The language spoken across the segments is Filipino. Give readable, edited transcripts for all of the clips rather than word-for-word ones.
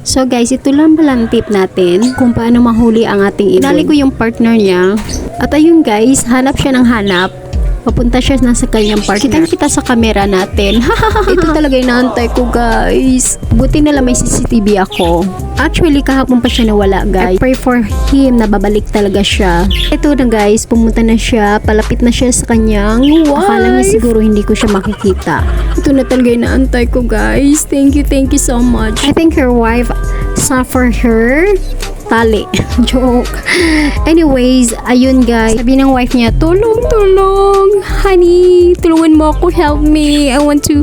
So guys, ito lang palang tip natin kung paano mahuli ang ating ibon. Pinali ko yung partner niya. At ayun guys, hanap siya ng hanap. Papunta siya na sa kanyang partner. Kita sa camera natin. Ito talaga inaantay ko guys. Buti na lang may CCTV ako. Actually, kahapon pa siya nawala guys. I pray for him na babalik talaga siya. Ito na guys, pumunta na siya. Palapit na siya sa kanyang wife. Akala niya siguro hindi ko siya makikita. Ito na talaga inaantay ko guys. Thank you so much. I think her wife saw for her tali. Joke. Anyways, ayun guys. Sabi ng wife niya, tulong. Honey, tulungan mo ako. Help me. I want to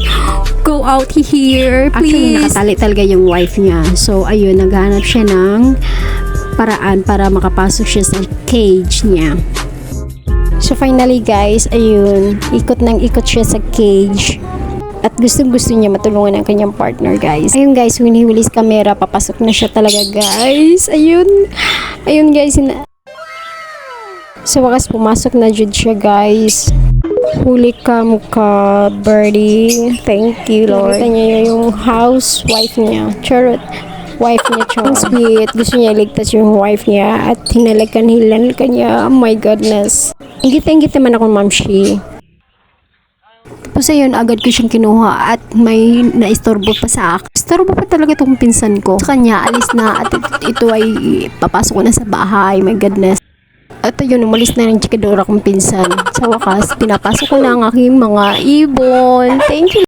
go out here. Please. Actually, nakatali talaga yung wife niya. So, ayun, naghanap siya ng paraan para makapasok siya sa cage niya. So, finally guys, ayun, ikot siya sa cage. At gustong-gusto niya matulungan ang kanyang partner, guys. Ayun, guys, hinihulis camera. Papasok na siya talaga, guys. Ayun, guys. Sa wakas, pumasok na jud siya, guys. Huli ka, birdie. Thank you, Lord. Nakita niya yung housewife niya. Charot. Wife niya, charot. Sweet. Gusto niya iligtas yung wife niya. At hinalakan niya. Oh my goodness. Ingit-ingit naman ako, Ma'am Shi. Tapos ayun, agad ko siyang kinuha at may naistorbo pa sa akin. Istorbo pa talaga itong pinsan ko. Sa kanya, alis na at ito ay papasok ko na sa bahay. My goodness. At ayun, umalis na ng chikadora kong pinsan. Sa wakas, pinapasok ko na ang aking mga ibon. Thank you.